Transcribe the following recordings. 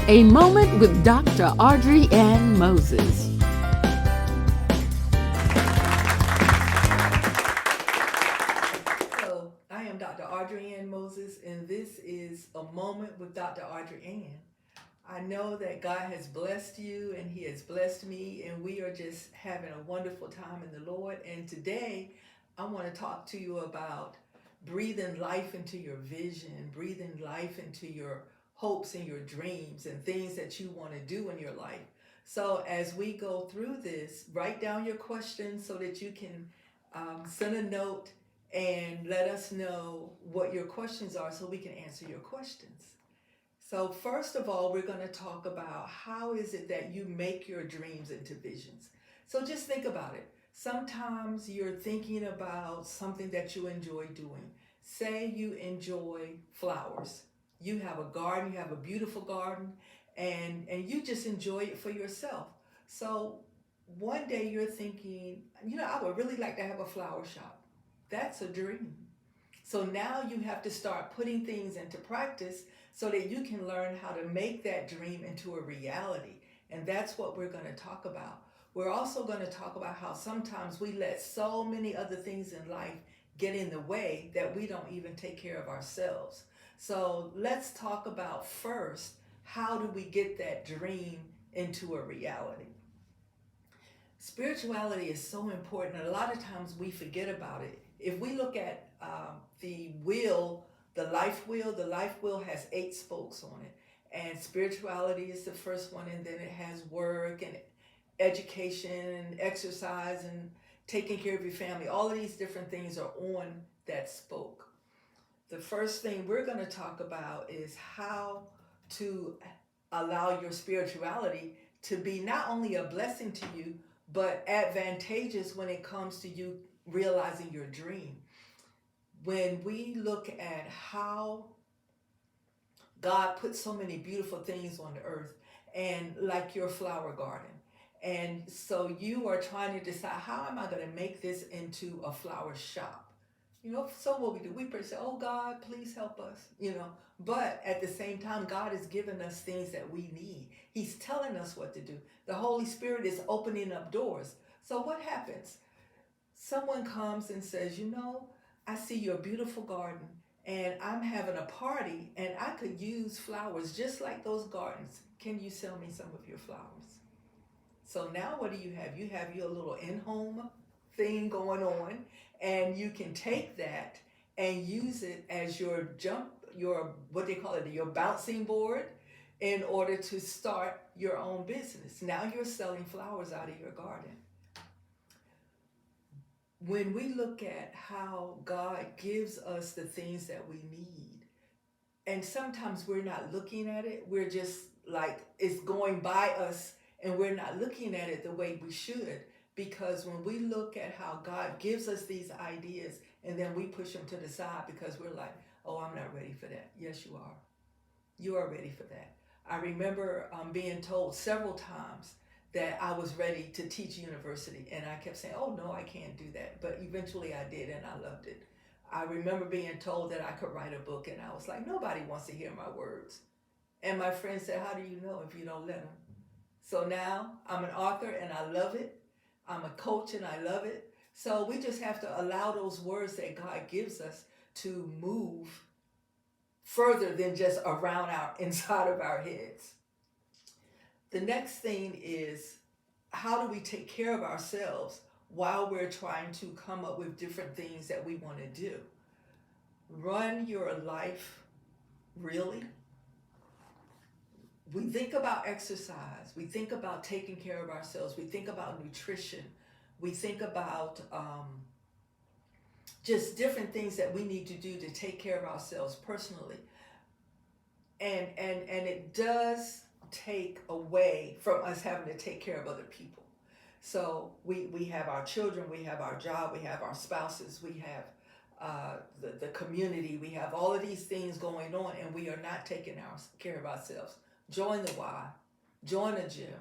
A Moment with Dr. Audreyann Moses. Hello, I am Dr. Audreyann Moses, and this is A Moment with Dr. Audreyann. I know that God has blessed you and He has blessed me, and we are just having a wonderful time in the Lord. And today, I want to talk to you about breathing life into your vision, breathing life into your hopes and your dreams and things that you want to do in your life. So, as we go through this, write down your questions so that you can send a note and let us know what your questions are so we can answer your questions. So first of all, we're going to talk about how is it that you make your dreams into visions. So just think about it. Sometimes you're thinking about something that you enjoy doing. Say you enjoy flowers. You have a garden, you have a beautiful garden, and you just enjoy it for yourself. So one day you're thinking, I would really like to have a flower shop. That's a dream. So now you have to start putting things into practice so that you can learn how to make that dream into a reality. And that's what we're going to talk about. We're also going to talk about how sometimes we let so many other things in life get in the way that we don't even take care of ourselves. So let's talk about first, how do we get that dream into a reality? Spirituality is so important, and a lot of times we forget about it. If we look at the wheel, the life wheel has 8 spokes on it, and spirituality is the first one, and then it has work and education, exercise, and taking care of your family. All of these different things are on that spoke. The first thing we're going to talk about is how to allow your spirituality to be not only a blessing to you, but advantageous when it comes to you realizing your dream. When we look at how God put so many beautiful things on the earth, and like your flower garden, and so you are trying to decide, how am I going to make this into a flower shop? So what we do, we pray, say, oh God, please help us, but at the same time, God has given us things that we need. He's telling us what to do. The Holy Spirit is opening up doors. So what happens? Someone comes and says, I see your beautiful garden, and I'm having a party, and I could use flowers just like those gardens. Can you sell me some of your flowers? So now what do you have? You have your little in-home thing going on, and you can take that and use it as your what they call it, your bouncing board, in order to start your own business. Now you're selling flowers out of your garden. When we look at how God gives us the things that we need, and sometimes we're not looking at it, we're just like it's going by us, and we're not looking at it the way we should. Because when we look at how God gives us these ideas and then we push them to the side because we're like, oh, I'm not ready for that. Yes, you are. You are ready for that. I remember being told several times that I was ready to teach university, and I kept saying, oh no, I can't do that. But eventually I did, and I loved it. I remember being told that I could write a book, and I was like, nobody wants to hear my words. And my friend said, how do you know if you don't let them? So now I'm an author, and I love it. I'm a coach, and I love it. So we just have to allow those words that God gives us to move further than just around our inside of our heads. The next thing is, how do we take care of ourselves while we're trying to come up with different things that we want to do? Run your life really. We think about exercise, we think about taking care of ourselves, we think about nutrition, we think about just different things that we need to do to take care of ourselves personally. And it does take away from us having to take care of other people. So we have our children, we have our job, we have our spouses, we have the community, we have all of these things going on, and we are not taking care of ourselves. Join the Y, join a gym,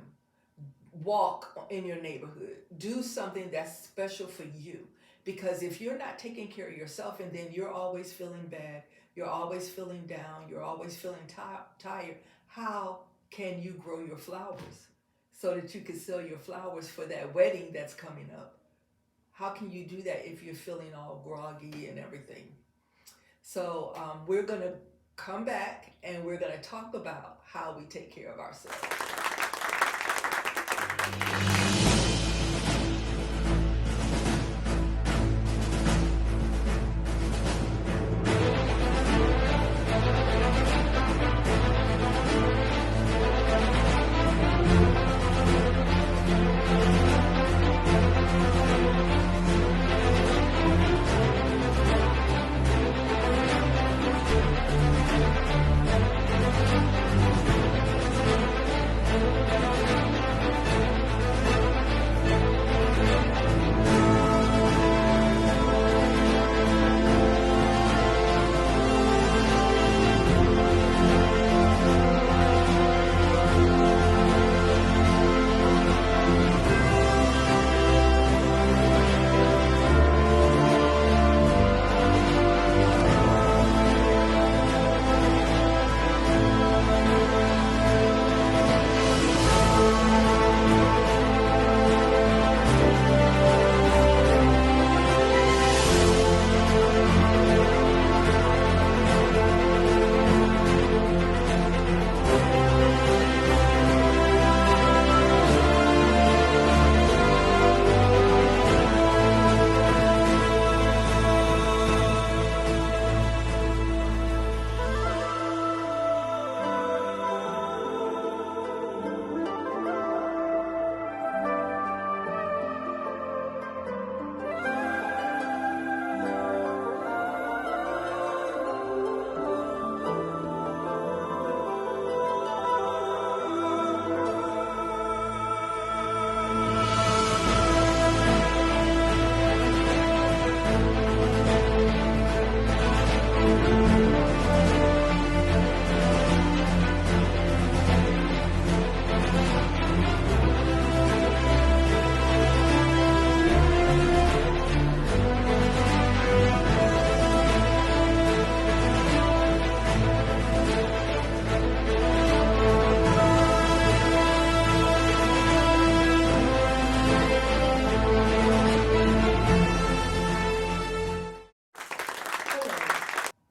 walk in your neighborhood, do something that's special for you. Because if you're not taking care of yourself, and then you're always feeling bad, you're always feeling down, you're always feeling tired, how can you grow your flowers so that you can sell your flowers for that wedding that's coming up? How can you do that if you're feeling all groggy and everything? So we're going to come back and we're going to talk about how we take care of ourselves.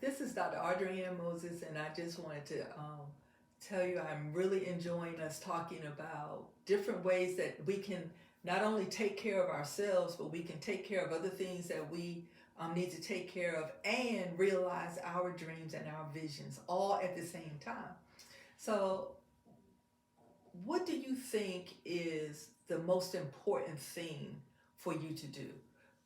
This is Dr. Audreyann Moses, and I just wanted to tell you I'm really enjoying us talking about different ways that we can not only take care of ourselves, but we can take care of other things that we need to take care of and realize our dreams and our visions all at the same time. So, what do you think is the most important thing for you to do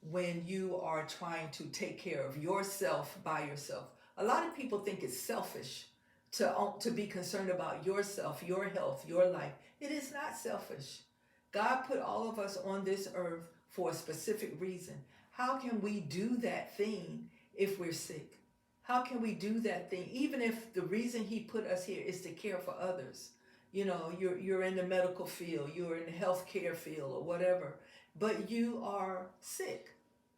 when you are trying to take care of yourself by yourself? A lot of people think it's selfish to be concerned about yourself, your health, your life. It is not selfish. God put all of us on this earth for a specific reason. How can we do that thing if we're sick? How can we do that thing even if the reason he put us here is to care for others? You know, you're in the medical field, you're in the healthcare field or whatever, but you are sick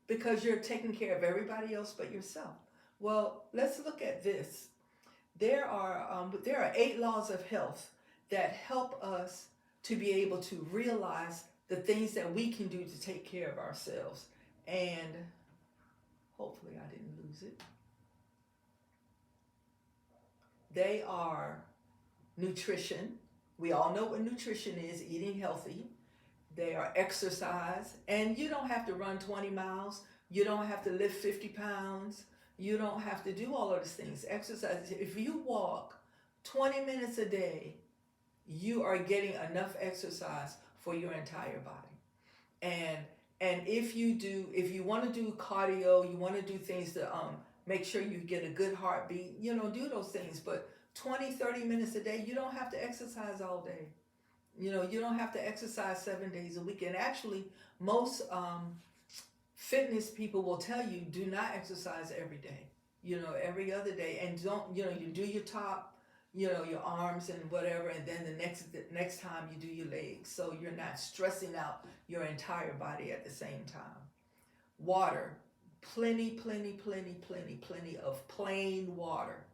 because you're taking care of everybody else but yourself. Well, let's look at this. There are 8 laws of health that help us to be able to realize the things that we can do to take care of ourselves. And hopefully I didn't lose it. They are nutrition. We all know what nutrition is, eating healthy. They are exercise. And you don't have to run 20 miles. You don't have to lift 50 pounds. You don't have to do all of those things. Exercise. If you walk 20 minutes a day, you are getting enough exercise for your entire body. And if you want to do cardio, you want to do things to make sure you get a good heartbeat, do those things. But 20, 30 minutes a day, you don't have to exercise all day. You don't have to exercise 7 days a week. And actually, most fitness people will tell you do not exercise every day, every other day. And don't, you do your top, your arms and whatever, and then the next time you do your legs. So you're not stressing out your entire body at the same time. Water, plenty of plain water.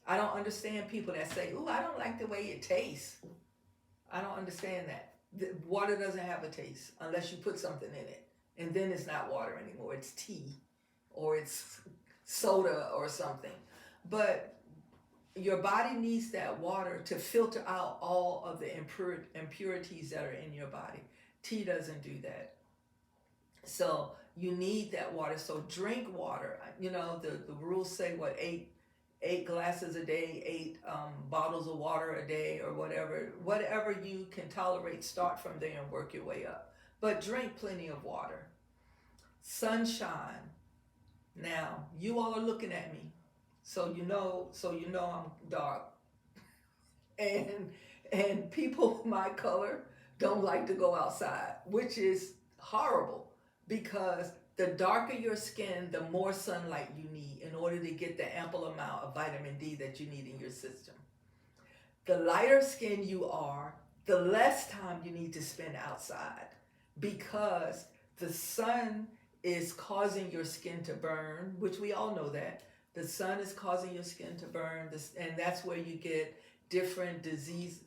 I don't understand people that say, "Ooh, I don't like the way it tastes." I don't understand that. The water doesn't have a taste unless you put something in it. And then it's not water anymore. It's tea or it's soda or something. But your body needs that water to filter out all of the impurities that are in your body. Tea doesn't do that. So you need that water. So drink water. You know, the rules say what, eight glasses a day, eight bottles of water a day, or whatever you can tolerate. Start from there and work your way up. But drink plenty of water. Sunshine. Now you all are looking at me, so you know I'm dark, and people my color don't like to go outside, which is horrible because the darker your skin, the more sunlight you need in order to get the ample amount of vitamin D that you need in your system. The lighter skin you are, the less time you need to spend outside because the sun is causing your skin to burn, which we all know that. The sun is causing your skin to burn, and that's where you get different disease,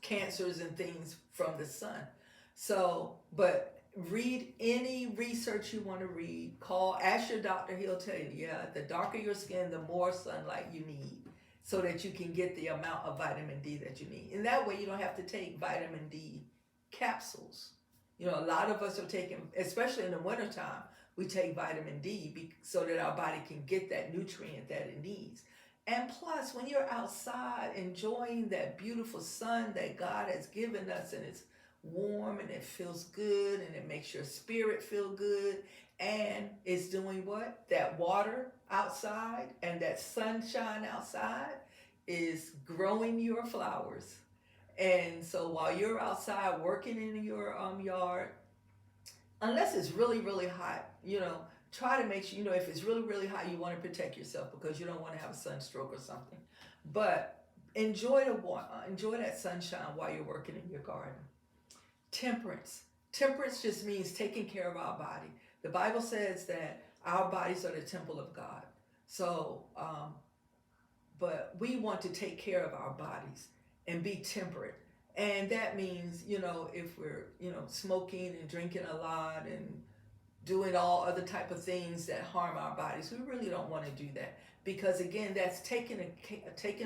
cancers and things from the sun. So, but read any research you want to read. Ask your doctor, he'll tell you, yeah, the darker your skin, the more sunlight you need so that you can get the amount of vitamin D that you need. And that way you don't have to take vitamin D capsules. You know, a lot of us are taking, especially in the wintertime, we take vitamin D so that our body can get that nutrient that it needs. And plus, when you're outside enjoying that beautiful sun that God has given us, and it's warm and it feels good and it makes your spirit feel good, and it's doing what? That water outside and that sunshine outside is growing your flowers. And so while you're outside working in your yard, unless it's really, really hot, you know, try to make sure, you know, if it's really, really hot, you want to protect yourself because you don't want to have a sunstroke or something. But enjoy that sunshine while you're working in your garden. Temperance. Temperance just means taking care of our body. The Bible says that our bodies are the temple of God. So, but we want to take care of our bodies and be temperate. And that means, you know, if we're, you know, smoking and drinking a lot and doing all other type of things that harm our bodies, we really don't want to do that. Because again, that's taken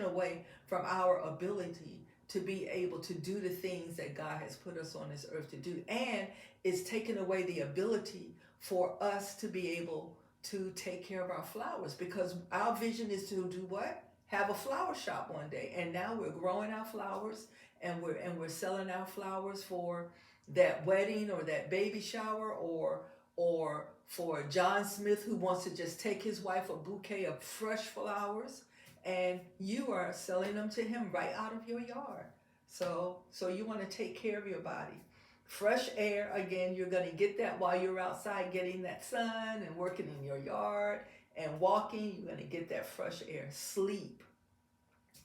away from our ability to be able to do the things that God has put us on this earth to do. And it's taken away the ability for us to be able to take care of our flowers, because our vision is to do what? Have a flower shop one day. And now we're growing our flowers and we're selling our flowers for that wedding or that baby shower, or for John Smith who wants to just take his wife a bouquet of fresh flowers, and you are selling them to him right out of your yard. So you want to take care of your body. Fresh air, again, you're going to get that while you're outside getting that sun and working in your yard and walking. You're going to get that fresh air. Sleep.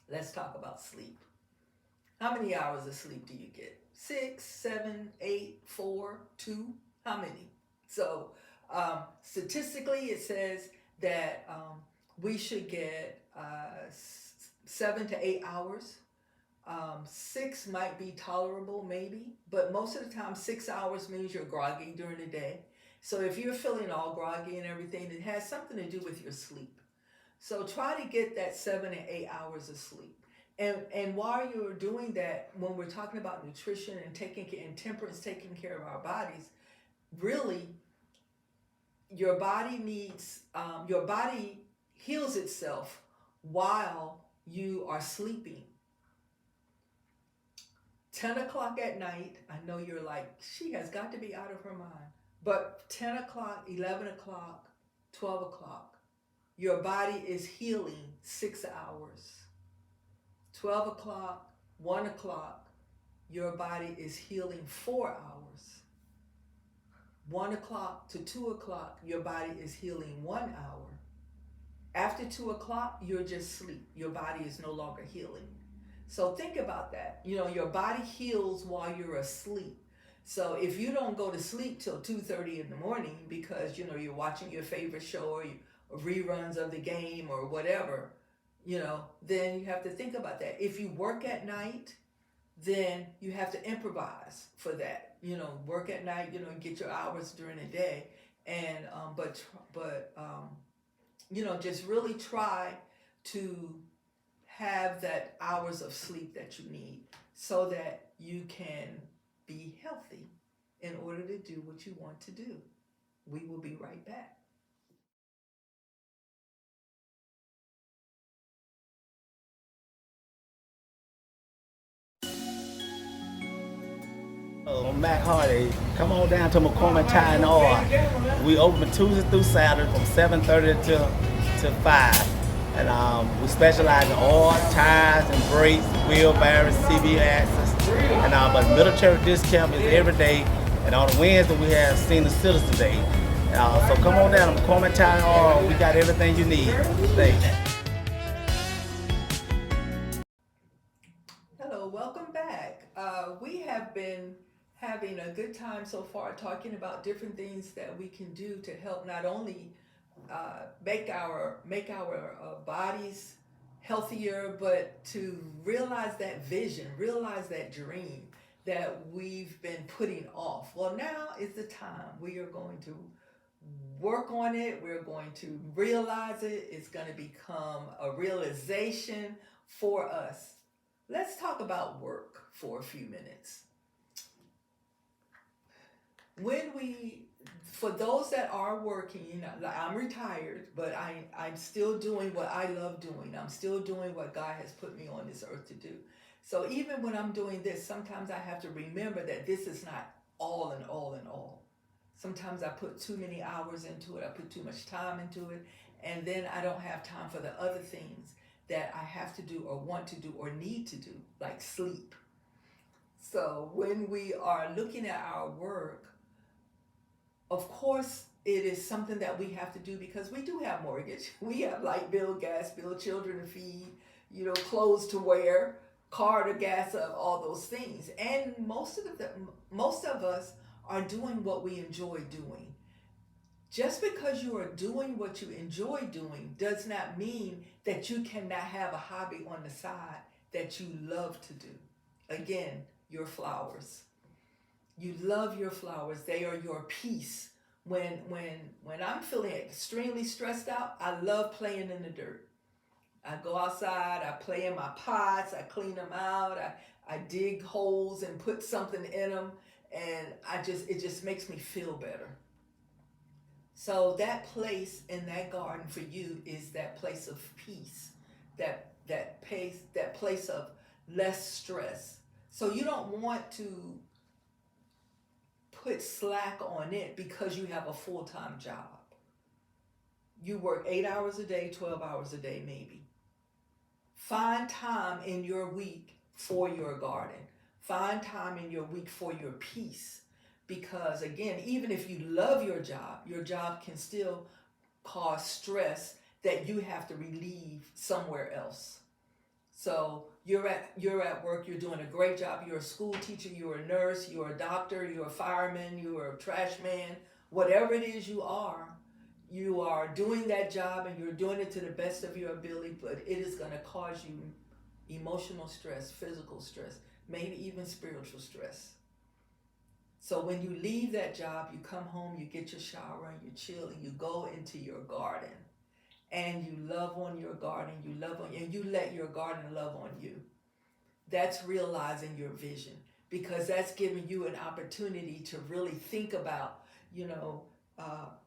Let's talk about sleep. How many hours of sleep do you get? 6, 7, 8, 4, 2? How many? So statistically, it says that we should get 7 to 8 hours. 6 might be tolerable, maybe, but most of the time 6 hours means you're groggy during the day. So if you're feeling all groggy and everything, it has something to do with your sleep. So try to get that 7 and 8 hours of sleep. And while you're doing that, when we're talking about nutrition and temperance, taking care of our bodies, really, your body heals itself while you are sleeping. 10 o'clock at night, I know you're like, she has got to be out of her mind. But 10 o'clock, 11 o'clock, 12 o'clock, your body is healing 6 hours. 12 o'clock, 1 o'clock, your body is healing 4 hours. 1 o'clock to 2 o'clock, your body is healing 1 hour. After 2 o'clock, you're just asleep. Your body is no longer healing. So think about that. You know, your body heals while you're asleep. So if you don't go to sleep till 2:30 in the morning because, you know, you're watching your favorite show or reruns of the game or whatever, then you have to think about that. If you work at night, then you have to improvise for that. Work at night. Get your hours during the day, and just really try to have that hours of sleep that you need so that you can be healthy in order to do what you want to do. We will be right back. I'm Mac Hardy. Come on down to McCormick Tire and Oil. We open Tuesday through Saturday from 7:30 to 5. And we specialize in oil, tires, and brakes, wheel bearings, CB axles. And but military discount is every day. And on Wednesday we have Senior Citizen Day. So come on down to McCormick Tire and Oil. We got everything you need. Thanks. Hello, welcome back. We have been having a good time so far talking about different things that we can do to help not only make our bodies healthier, but to realize that vision, realize that dream that we've been putting off. Well, now is the time. We are going to work on it. We're going to realize it. It's going to become a realization for us. Let's talk about work for a few minutes. For those that are working, like I'm retired, but I'm still doing what I love doing. I'm still doing what God has put me on this earth to do. So even when I'm doing this, sometimes I have to remember that this is not all and all and all. Sometimes I put too many hours into it. I put too much time into it. And then I don't have time for the other things that I have to do or want to do or need to do, like sleep. So when we are looking at our work, of course, it is something that we have to do because we do have mortgage. We have light bill, gas bill, children to feed, clothes to wear, car to gas up, all those things. And most of us are doing what we enjoy doing. Just because you are doing what you enjoy doing does not mean that you cannot have a hobby on the side that you love to do. Again, your flowers. You love your flowers. They are your peace. When I'm feeling extremely stressed out, I love playing in the dirt. I go outside, I play in my pots, I clean them out, I dig holes and put something in them, and it just makes me feel better. So that place in that garden for you is that place of peace, that place of less stress. So you don't want to put slack on it because you have a full-time job. You work 8 hours a day, 12 hours a day, maybe. Find time in your week for your garden. Find time in your week for your peace. Because again, even if you love your job can still cause stress that you have to relieve somewhere else. So you're at work, you're doing a great job, you're a school teacher, you're a nurse, you're a doctor, you're a fireman, you're a trash man, whatever it is you are doing that job and you're doing it to the best of your ability, but it is going to cause you emotional stress, physical stress, maybe even spiritual stress. So when you leave that job, you come home, you get your shower and you chill and you go into your garden and you love on your garden, and you let your garden love on you. That's realizing your vision because that's giving you an opportunity to really think about,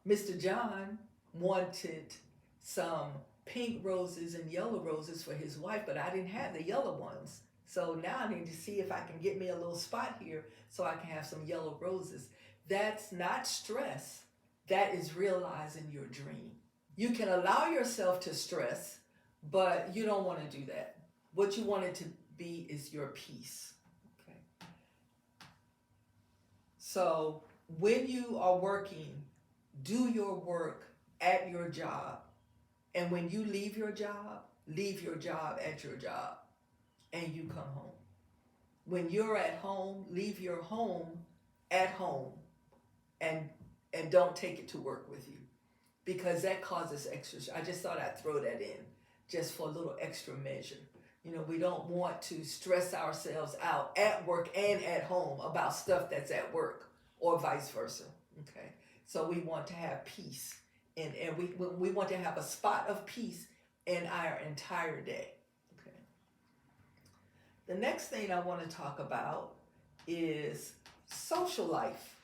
Mr. John wanted some pink roses and yellow roses for his wife, but I didn't have the yellow ones. So now I need to see if I can get me a little spot here so I can have some yellow roses. That's not stress. That is realizing your dream. You can allow yourself to stress, but you don't want to do that. What you want it to be is your peace. Okay. So when you are working, do your work at your job. And when you leave your job at your job and you come home. When you're at home, leave your home at home and don't take it to work with you because that causes extra. I just thought I'd throw that in. just for a little extra measure. We don't want to stress ourselves out at work and at home about stuff that's at work or vice versa. Okay. So we want to have peace, and we want to have a spot of peace in our entire day. Okay. The next thing I want to talk about is social life.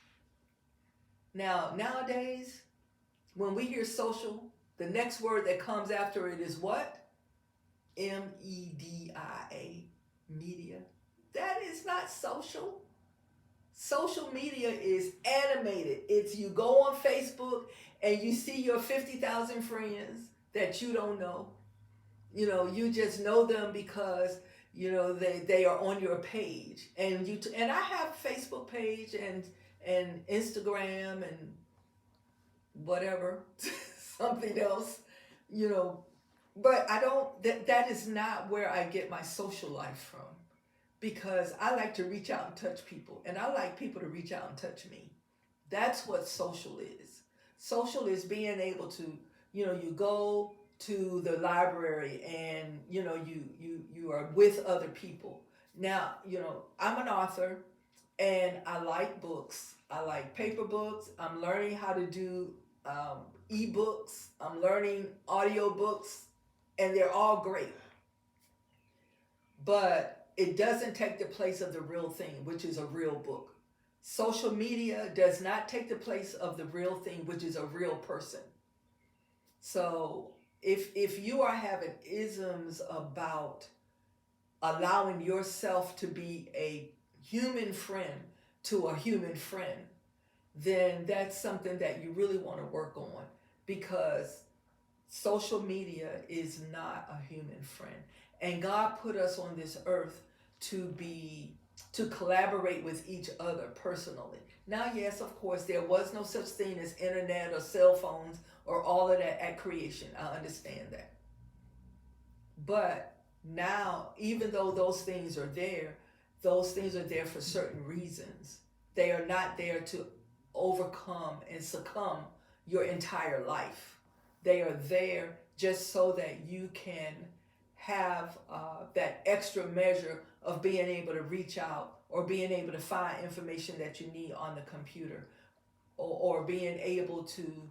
Now, nowadays, when we hear social, the next word that comes after it is what? media, media. That is not social. Social media is animated. It's you go on Facebook and you see your 50,000 friends that you don't know. You just know them because they are on your page, and and I have a Facebook page and Instagram and whatever something else, but I don't, that is not where I get my social life from, because I like to reach out and touch people, and I like people to reach out and touch me. That's what social is. Social is being able to, you go to the library and you are with other people. Now, I'm an author and I like books. I like paper books. I'm learning how to do ebooks. I'm learning audiobooks, and they're all great. But it doesn't take the place of the real thing, which is a real book. Social media does not take the place of the real thing, which is a real person. So if you are having isms about allowing yourself to be a human friend to a human friend, then that's something that you really want to work on, because social media is not a human friend. And God put us on this earth to collaborate with each other personally. Now, yes, of course, there was no such thing as internet or cell phones or all of that at creation. I understand that. But now, even though those things are there for certain reasons. They are not there to overcome and succumb your entire life. They are there just so that you can have that extra measure of being able to reach out, or being able to find information that you need on the computer, or being able to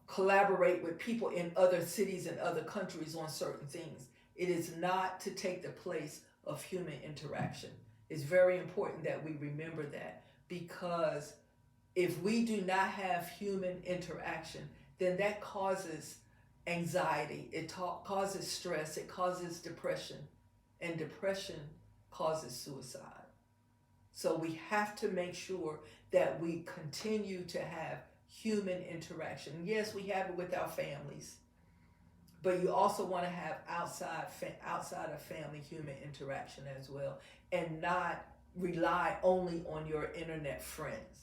collaborate with people in other cities and other countries on certain things. It is not to take the place of human interaction. It's very important that we remember that, because if we do not have human interaction, then that causes anxiety, it causes stress, it causes depression, and depression causes suicide. So we have to make sure that we continue to have human interaction. Yes, we have it with our families, but you also want to have outside of family human interaction as well, and not rely only on your internet friends.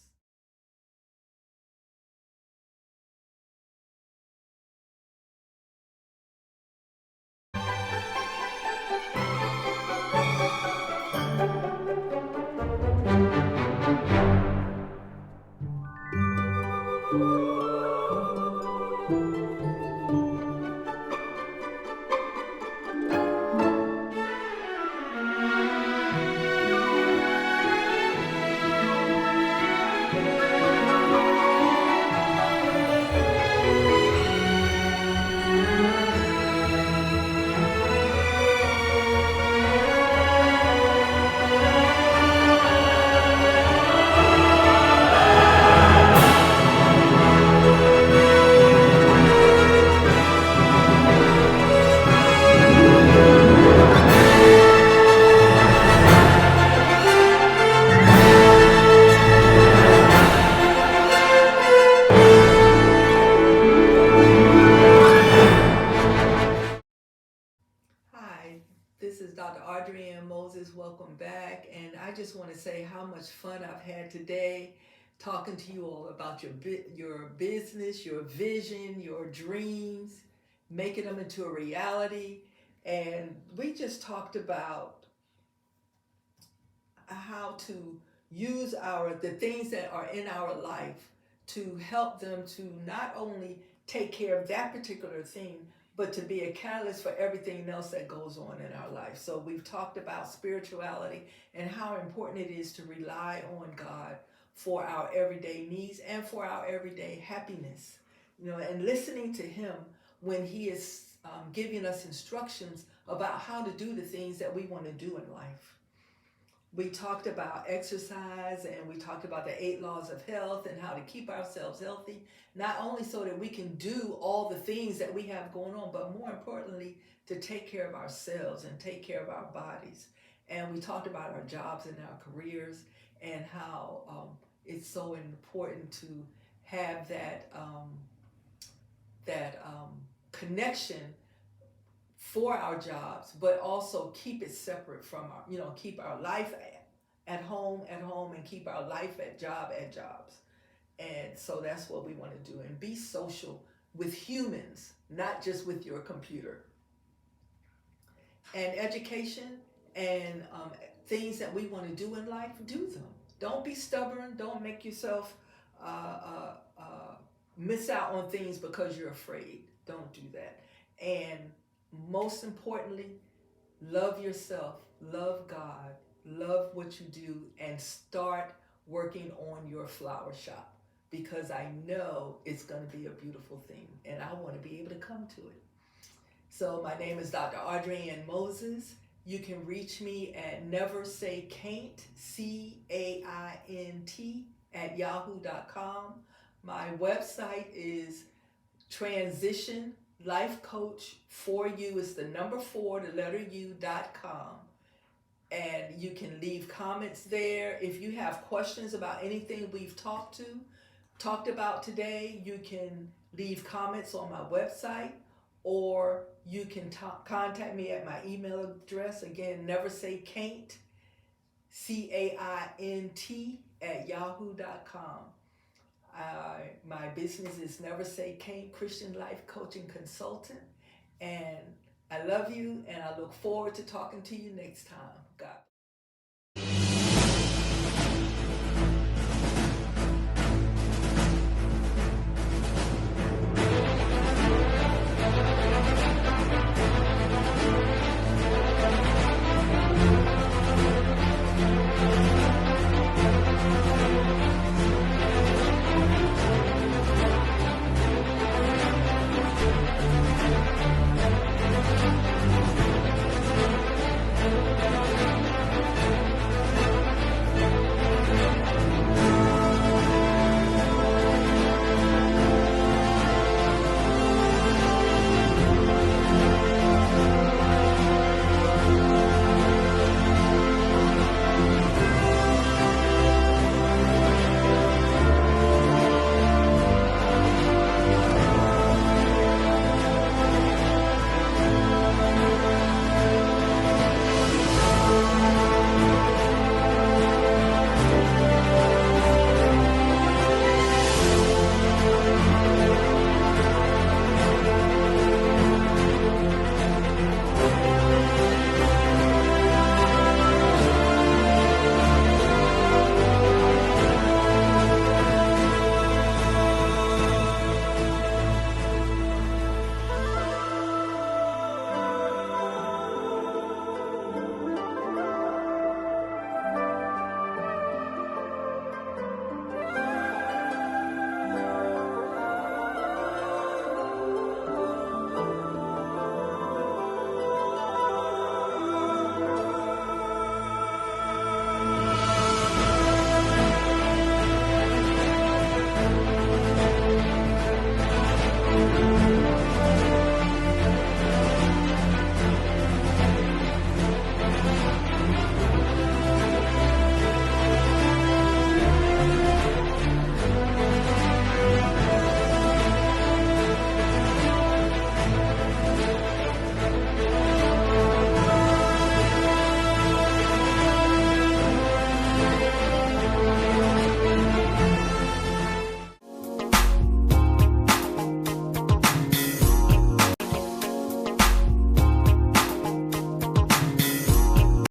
Hi, this is Dr. Audreyann Moses. Welcome back. And I just want to say how much fun I've had today talking to you all about your business, your vision, your dreams, making them into a reality. And we just talked about how to use the things that are in our life to help them to not only take care of that particular thing, but to be a catalyst for everything else that goes on in our life. So we've talked about spirituality and how important it is to rely on God for our everyday needs and for our everyday happiness. And listening to Him when He is giving us instructions about how to do the things that we want to do in life. We talked about exercise, and we talked about the 8 laws of health and how to keep ourselves healthy, not only so that we can do all the things that we have going on, but more importantly, to take care of ourselves and take care of our bodies. And we talked about our jobs and our careers and how it's so important to have that connection for our jobs, but also keep it separate from our, keep our life at home, and keep our life at jobs. And so that's what we want to do, and be social with humans, not just with your computer. And education and things that we want to do in life, do them. Don't be stubborn. Don't make yourself miss out on things because you're afraid. Don't do that. And most importantly, love yourself, love God, love what you do, and start working on your flower shop, because I know it's going to be a beautiful thing and I want to be able to come to it. So my name is Dr. Audreyann Moses. You can reach me at neversaycaint, CAINT, @yahoo.com. My website is Transition Life Coach for You. Is the number 4, the letter U.com. And you can leave comments there. If you have questions about anything we've talked about today, you can leave comments on my website, or you can contact me at my email address. Again, neversaycaint, CAINT, @yahoo.com. My business is Never Say Can't Christian Life Coaching Consultant. And I love you, and I look forward to talking to you next time. God bless.